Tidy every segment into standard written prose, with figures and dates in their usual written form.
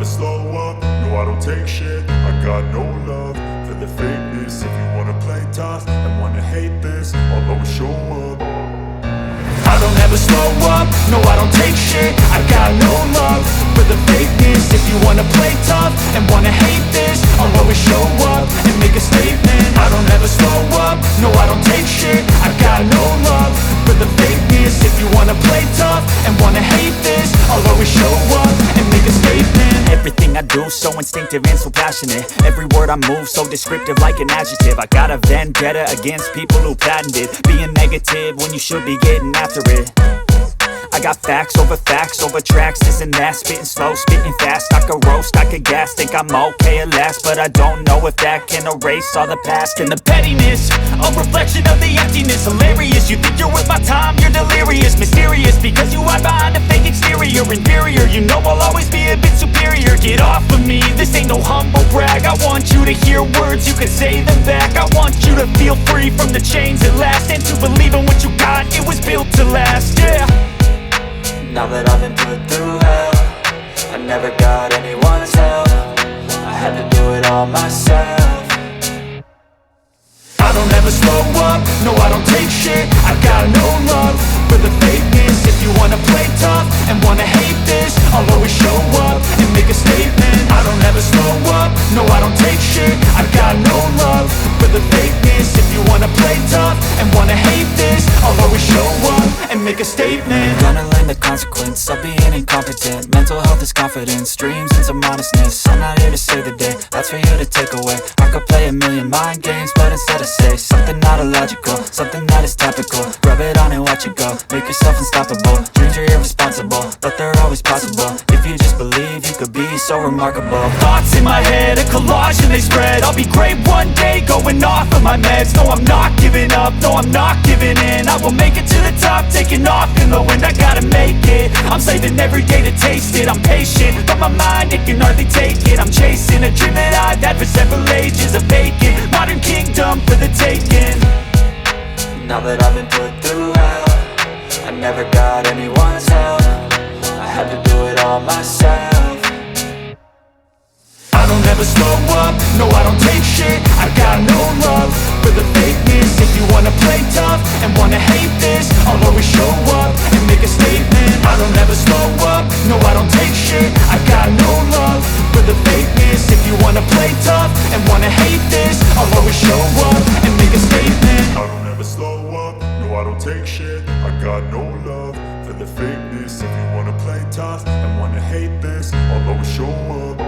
slow up, no I don't take shit. I got no love for the fakeness. If you wanna play tough and wanna hate this, I'll always show up. I don't ever slow up, no I don't take shit. I got no love for the fakeness. If you wanna play tough and wanna hate this, I'll always show up and make a statement. I don't ever slow up, no I don't take shit. I got no love for the fakeness. If you wanna play tough and wanna hate this, I'll always show up and make a statement. Everything I do so instinctive and so passionate. Every word I move so descriptive like an adjective. I got a vendetta against people who patented being negative when you should be getting after it. I got facts over tracks, this and that. Spitting slow, spitting fast, I could roast, I could gas. Think I'm okay at last, but I don't know if that can erase all the past. And the pettiness, a reflection of the emptiness. Hilarious, you think you're worth my time, you're delirious. Mysterious, because you hide behind a fake exterior. Inferior, you know I'll always be a bit superior. Get off of me, this ain't no humble brag. I want you to hear words, you can say them back. I want you to feel free from the chains at last, and to believe in what you got, it was built to last, yeah. Now that I've been put through hell, I never got anyone's help. I had to do it all myself. I don't ever slow up, no I don't take shit. I got no love for the fakeness. If you wanna play tough and wanna hate this, I'll always show up and make a statement. I don't ever slow up, no I don't take shit. I got no love for the fakeness. If you wanna play tough and wanna hate this, I'll always show up and make a statement. Gonna learn the consequence of being incompetent. Mental health is confidence, dreams and some modestness. I'm not here to save the day, that's for you to take away. I could play a million mind games, but instead I say something not illogical, something that is topical. Rub it on and watch it go, make yourself unstoppable. Dreams are irresponsible, but they're always possible. If you just believe, you could be so remarkable. Thoughts in my head, a collage and they spread. I'll be great one day, going off of my meds. No, I'm not giving up, no, I'm not giving in. I will make it to the top, taking off in the wind. I gotta make it, I'm saving every day to taste it. I'm patient, but my mind, it can hardly take it. I'm chasing a dream that I've had for several ages. A vacant, modern kingdom for the taking. Now that I've been put through hell, I never got anyone's help. I had to do it all myself. I don't ever slow up, no I don't take shit. I got no love for the fakeness. If you wanna play tough and wanna hate this, I'll always show up and make a statement. I don't ever slow up, no I don't take shit. I got no love for the fakeness. If you wanna play tough and wanna hate this, I'll always show up and make a statement. I don't ever slow up, no I don't take shit. I got no love for the fakeness. If you wanna play tough and wanna hate this, I'll always show up.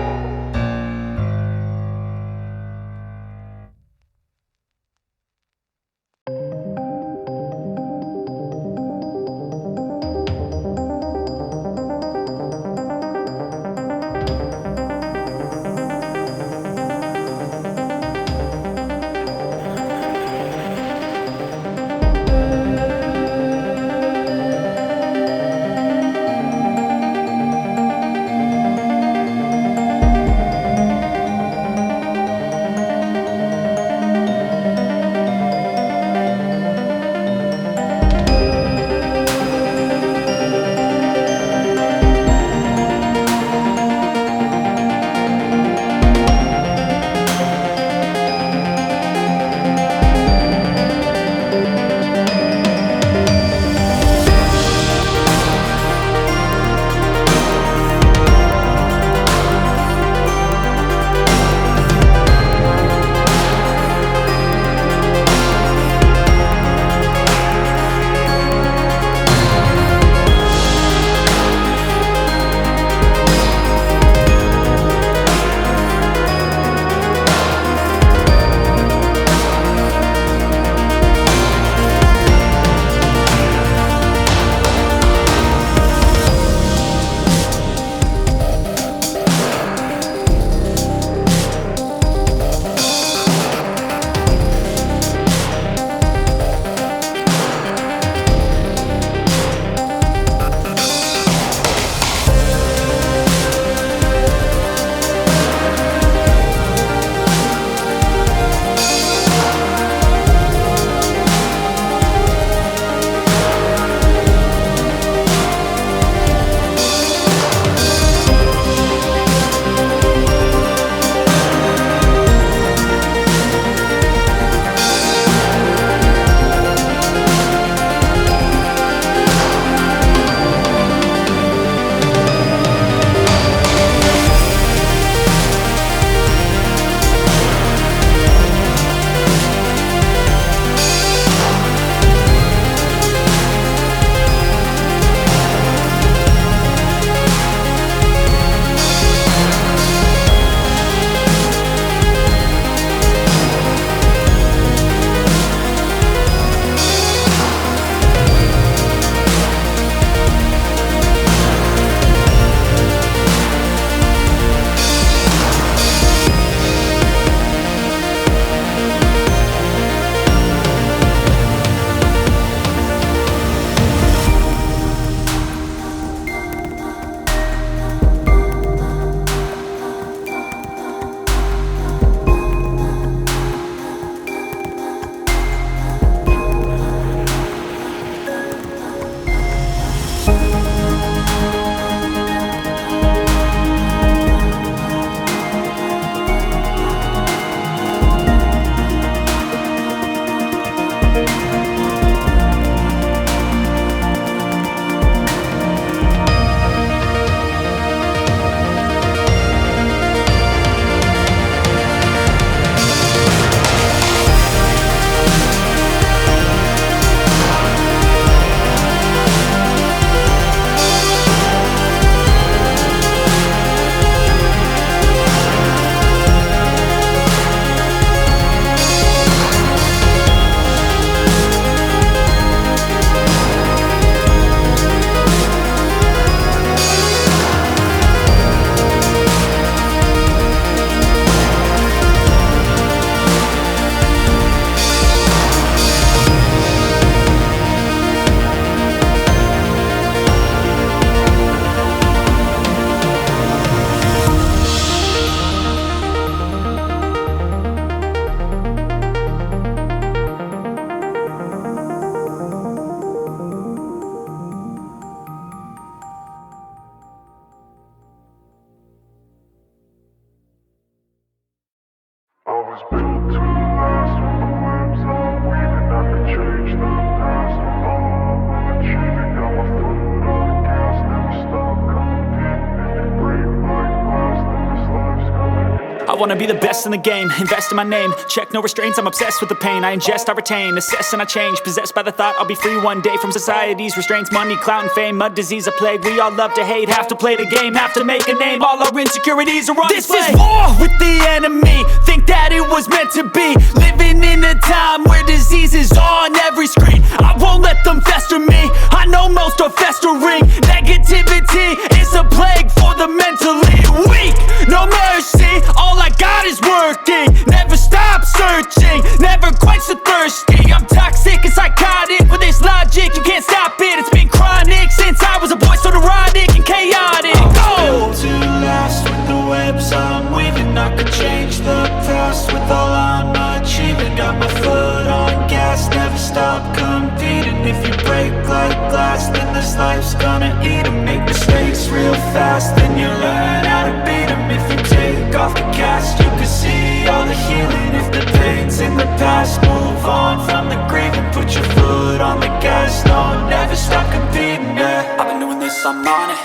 was built to last. With the webs I'm weaving, I could change the past. With all I'm achieving, got my foot on gas. Never stop competing. If you break like glass, then this life's gonna end. I wanna be the best in the game, invest in my name. Check no restraints, I'm obsessed with the pain. I ingest, I retain, assess and I change. Possessed by the thought I'll be free one day from society's restraints. Money, clout and fame, mud, disease, a plague. We all love to hate, have to play the game, have to make a name. All our insecurities are on display. This is war with the enemy, think that it was meant to be. Living in a time where disease is on every screen. I won't let them fester me, I know most are festering. Negativity is a plague for the mentally weak. No mercy, all I got is working. Never stop searching, never quench the thirsty. I'm toxic and psychotic, with this logic you can't stop it. It's been chronic since I was a boy, so neurotic and chaotic. Built to last. With the webs I'm weaving, I could change the past. With all I'm achieving, got my foot on gas. Never stop competing. If you break like glass, then this life's gonna eat 'em. Make mistakes real fast, then you learn how to beat 'em. If you take off the cast, you can see all the healing. If the pain's in the past, move on from the grieving. Put your foot on the gas, no, never stop competing, yeah. I've been doing this, I'm on it.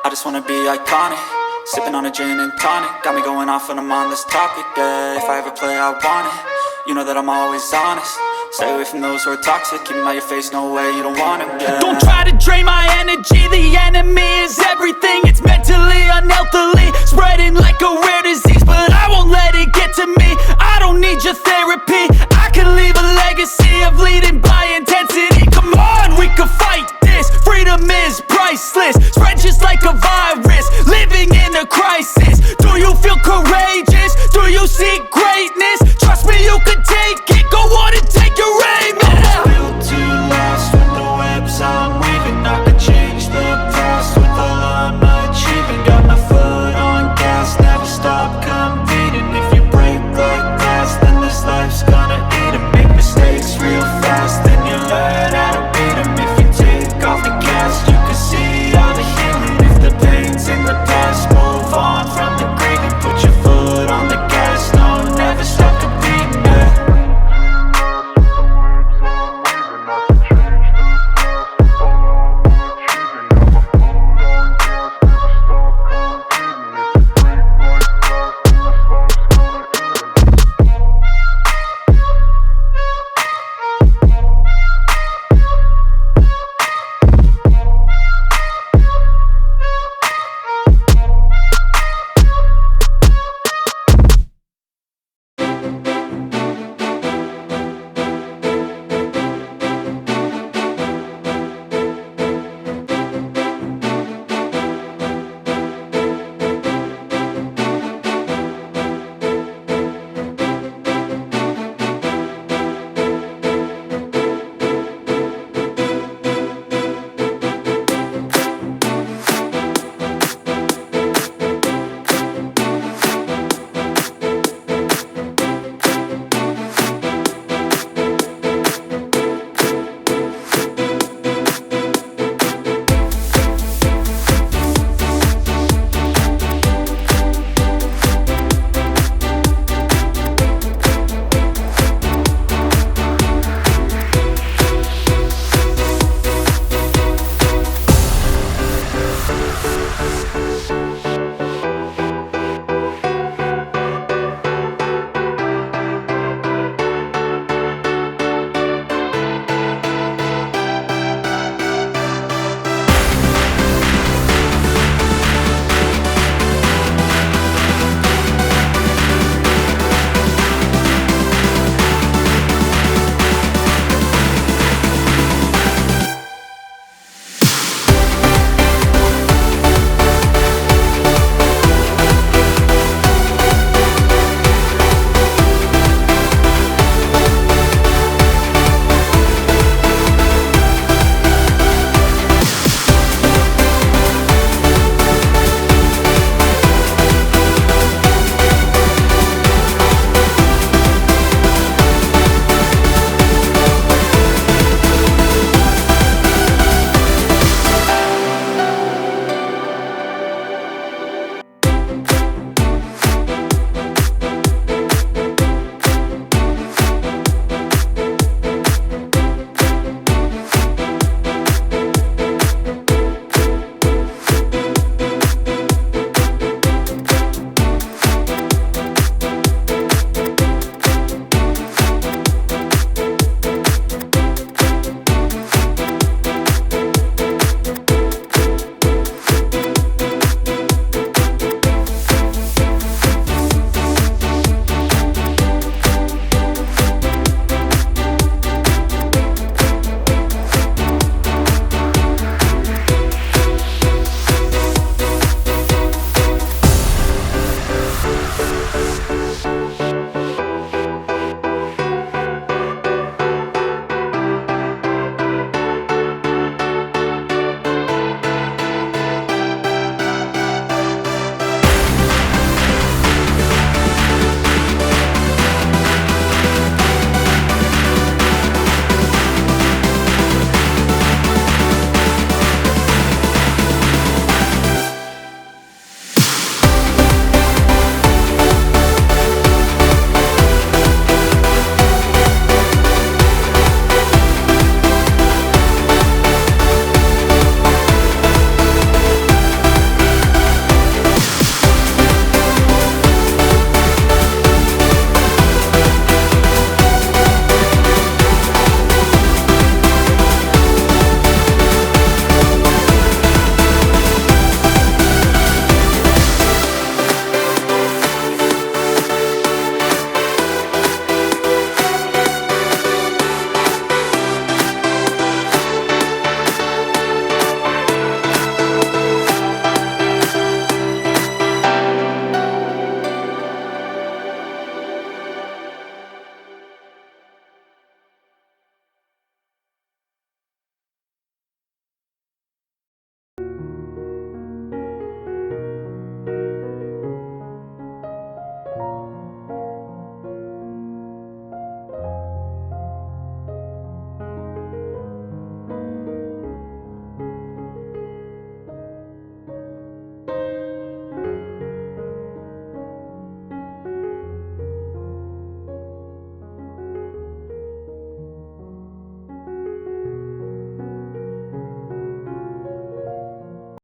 I just wanna be iconic. Sipping on a gin and tonic, got me going off when I'm on this topic, yeah. If I ever play, I want it. You know that I'm always honest. Stay away from those who are toxic. Keep them out your face, no way, you don't want it, yeah. Don't try to drain my energy, the enemy is everything. It's mentally, unhealthily